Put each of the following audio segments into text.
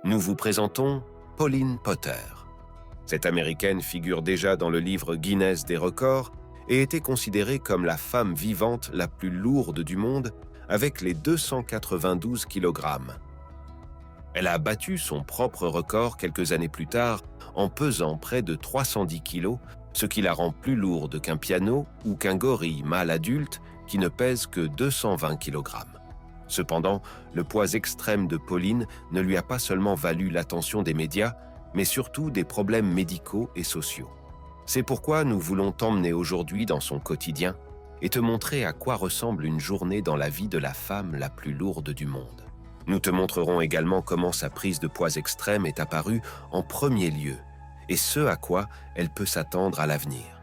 nous vous présentons Pauline Potter. Cette Américaine figure déjà dans le livre Guinness des records et était considérée comme la femme vivante la plus lourde du monde avec les 292 kg. Elle a battu son propre record quelques années plus tard en pesant près de 310 kg, ce qui la rend plus lourde qu'un piano ou qu'un gorille mâle adulte qui ne pèse que 220 kg. Cependant, le poids extrême de Pauline ne lui a pas seulement valu l'attention des médias, mais surtout des problèmes médicaux et sociaux. C'est pourquoi nous voulons t'emmener aujourd'hui dans son quotidien et te montrer à quoi ressemble une journée dans la vie de la femme la plus lourde du monde. Nous te montrerons également comment sa prise de poids extrême est apparue en premier lieu et ce à quoi elle peut s'attendre à l'avenir.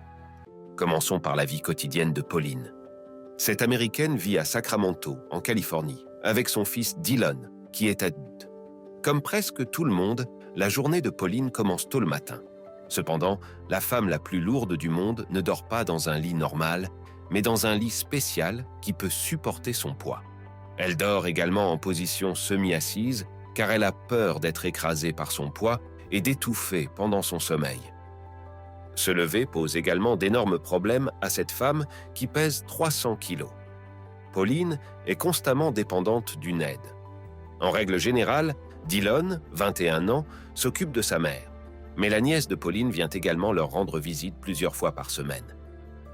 Commençons par la vie quotidienne de Pauline. Cette Américaine vit à Sacramento, en Californie, avec son fils Dylan, qui est adulte. Comme presque tout le monde, la journée de Pauline commence tôt le matin. Cependant, la femme la plus lourde du monde ne dort pas dans un lit normal, mais dans un lit spécial qui peut supporter son poids. Elle dort également en position semi-assise, car elle a peur d'être écrasée par son poids et d'étouffer pendant son sommeil. Se lever pose également d'énormes problèmes à cette femme qui pèse 300 kg. Pauline est constamment dépendante d'une aide. En règle générale, Dylan, 21 ans, s'occupe de sa mère. Mais la nièce de Pauline vient également leur rendre visite plusieurs fois par semaine.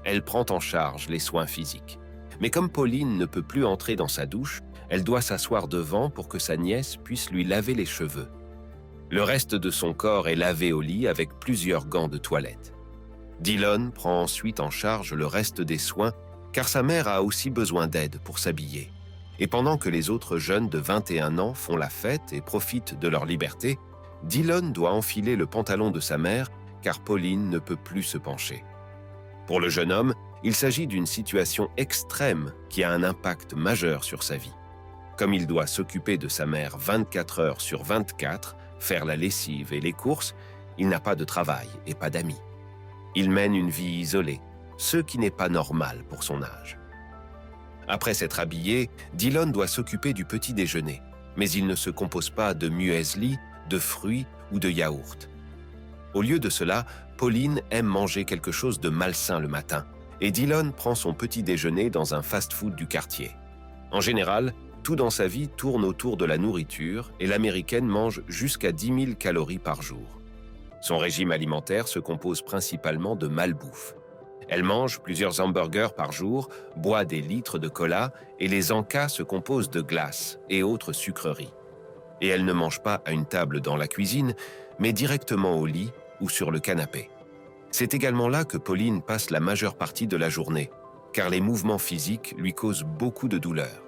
Elle prend en charge les soins physiques. Mais comme Pauline ne peut plus entrer dans sa douche, elle doit s'asseoir devant pour que sa nièce puisse lui laver les cheveux. Le reste de son corps est lavé au lit avec plusieurs gants de toilette. Dylan prend ensuite en charge le reste des soins car sa mère a aussi besoin d'aide pour s'habiller. Et pendant que les autres jeunes de 21 ans font la fête et profitent de leur liberté, Dylan doit enfiler le pantalon de sa mère car Pauline ne peut plus se pencher. Pour le jeune homme, il s'agit d'une situation extrême qui a un impact majeur sur sa vie. Comme il doit s'occuper de sa mère 24 heures sur 24, faire la lessive et les courses, il n'a pas de travail et pas d'amis. Il mène une vie isolée, ce qui n'est pas normal pour son âge. Après s'être habillé, Dylan doit s'occuper du petit déjeuner, mais il ne se compose pas de muesli, de fruits ou de yaourt. Au lieu de cela, Pauline aime manger quelque chose de malsain le matin, et Dylan prend son petit déjeuner dans un fast-food du quartier. En général, tout dans sa vie tourne autour de la nourriture et l'Américaine mange jusqu'à 10 000 calories par jour. Son régime alimentaire se compose principalement de malbouffe. Elle mange plusieurs hamburgers par jour, boit des litres de cola et les encas se composent de glace et autres sucreries. Et elle ne mange pas à une table dans la cuisine, mais directement au lit ou sur le canapé. C'est également là que Pauline passe la majeure partie de la journée, car les mouvements physiques lui causent beaucoup de douleurs.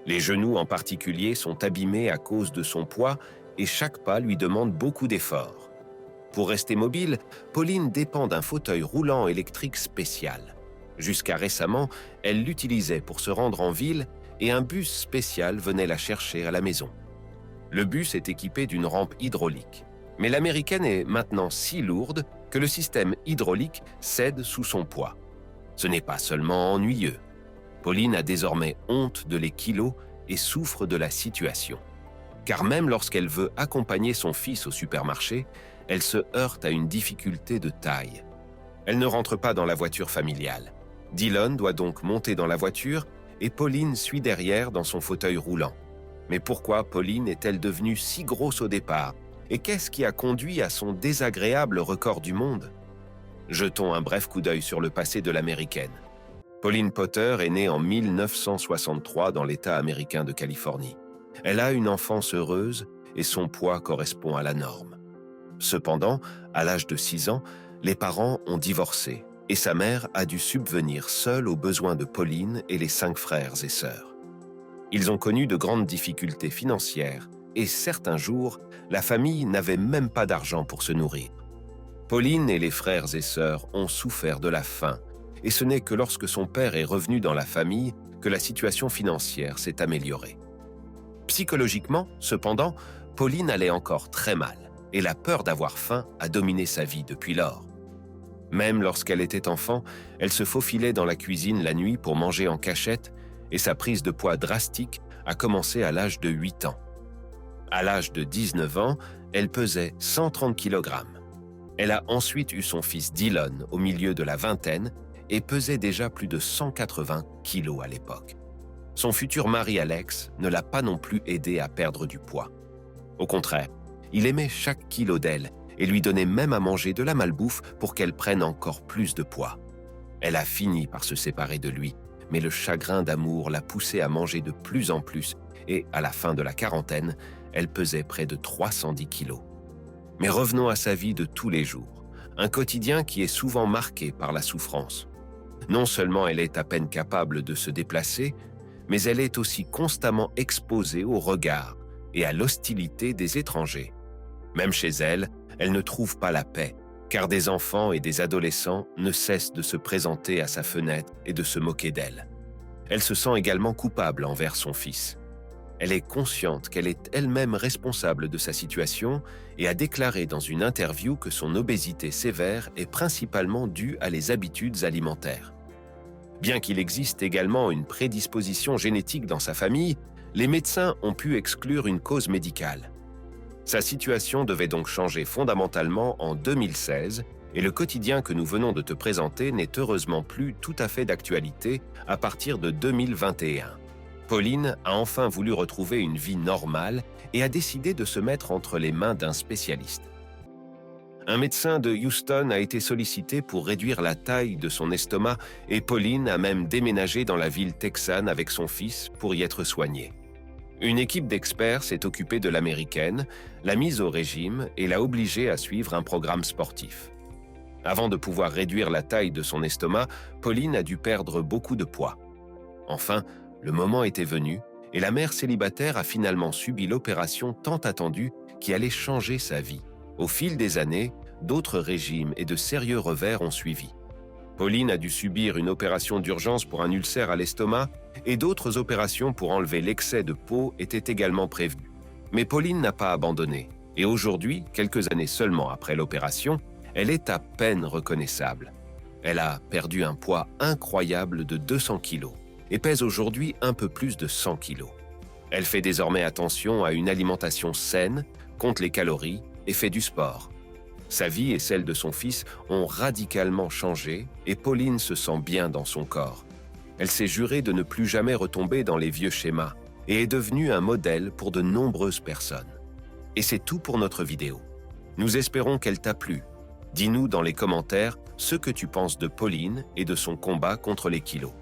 Les genoux en particulier sont abîmés à cause de son poids et chaque pas lui demande beaucoup d'efforts. Pour rester mobile, Pauline dépend d'un fauteuil roulant électrique spécial. Jusqu'à récemment, elle l'utilisait pour se rendre en ville et un bus spécial venait la chercher à la maison. Le bus est équipé d'une rampe hydraulique. Mais l'Américaine est maintenant si lourde que le système hydraulique cède sous son poids. Ce n'est pas seulement ennuyeux. Pauline a désormais honte de les kilos et souffre de la situation. Car même lorsqu'elle veut accompagner son fils au supermarché, elle se heurte à une difficulté de taille. Elle ne rentre pas dans la voiture familiale. Dylan doit donc monter dans la voiture et Pauline suit derrière dans son fauteuil roulant. Mais pourquoi Pauline est-elle devenue si grosse au départ ? Et qu'est-ce qui a conduit à son désagréable record du monde ? Jetons un bref coup d'œil sur le passé de l'Américaine. Pauline Potter est née en 1963 dans l'État américain de Californie. Elle a une enfance heureuse et son poids correspond à la norme. Cependant, à l'âge de 6 ans, les parents ont divorcé et sa mère a dû subvenir seule aux besoins de Pauline et les 5 frères et sœurs. Ils ont connu de grandes difficultés financières et certains jours, la famille n'avait même pas d'argent pour se nourrir. Pauline et les frères et sœurs ont souffert de la faim et ce n'est que lorsque son père est revenu dans la famille que la situation financière s'est améliorée. Psychologiquement, cependant, Pauline allait encore très mal et la peur d'avoir faim a dominé sa vie depuis lors. Même lorsqu'elle était enfant, elle se faufilait dans la cuisine la nuit pour manger en cachette et sa prise de poids drastique a commencé à l'âge de 8 ans. À l'âge de 19 ans, elle pesait 130 kg. Elle a ensuite eu son fils Dylan au milieu de la vingtaine et pesait déjà plus de 180 kg à l'époque. Son futur mari Alex ne l'a pas non plus aidé à perdre du poids. Au contraire, il aimait chaque kilo d'elle et lui donnait même à manger de la malbouffe pour qu'elle prenne encore plus de poids. Elle a fini par se séparer de lui, mais le chagrin d'amour l'a poussée à manger de plus en plus et, à la fin de la quarantaine, elle pesait près de 310 kilos. Mais revenons à sa vie de tous les jours, un quotidien qui est souvent marqué par la souffrance. Non seulement elle est à peine capable de se déplacer, mais elle est aussi constamment exposée au regard et à l'hostilité des étrangers. Même chez elle, elle ne trouve pas la paix, car des enfants et des adolescents ne cessent de se présenter à sa fenêtre et de se moquer d'elle. Elle se sent également coupable envers son fils. Elle est consciente qu'elle est elle-même responsable de sa situation et a déclaré dans une interview que son obésité sévère est principalement due à les habitudes alimentaires. Bien qu'il existe également une prédisposition génétique dans sa famille, les médecins ont pu exclure une cause médicale. Sa situation devait donc changer fondamentalement en 2016 et le quotidien que nous venons de te présenter n'est heureusement plus tout à fait d'actualité à partir de 2021. Pauline a enfin voulu retrouver une vie normale et a décidé de se mettre entre les mains d'un spécialiste. Un médecin de Houston a été sollicité pour réduire la taille de son estomac et Pauline a même déménagé dans la ville texane avec son fils pour y être soignée. Une équipe d'experts s'est occupée de l'américaine, l'a mise au régime et l'a obligée à suivre un programme sportif. Avant de pouvoir réduire la taille de son estomac, Pauline a dû perdre beaucoup de poids. Enfin, le moment était venu et la mère célibataire a finalement subi l'opération tant attendue qui allait changer sa vie. Au fil des années, d'autres régimes et de sérieux revers ont suivi. Pauline a dû subir une opération d'urgence pour un ulcère à l'estomac et d'autres opérations pour enlever l'excès de peau étaient également prévues. Mais Pauline n'a pas abandonné et aujourd'hui, quelques années seulement après l'opération, elle est à peine reconnaissable. Elle a perdu un poids incroyable de 200 kilos et pèse aujourd'hui un peu plus de 100 kilos. Elle fait désormais attention à une alimentation saine, compte les calories et fait du sport. Sa vie et celle de son fils ont radicalement changé et Pauline se sent bien dans son corps. Elle s'est jurée de ne plus jamais retomber dans les vieux schémas et est devenue un modèle pour de nombreuses personnes. Et c'est tout pour notre vidéo. Nous espérons qu'elle t'a plu. Dis-nous dans les commentaires ce que tu penses de Pauline et de son combat contre les kilos.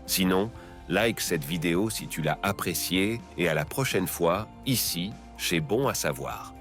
Sinon, like cette vidéo si tu l'as appréciée et à la prochaine fois, ici, chez Bon à savoir.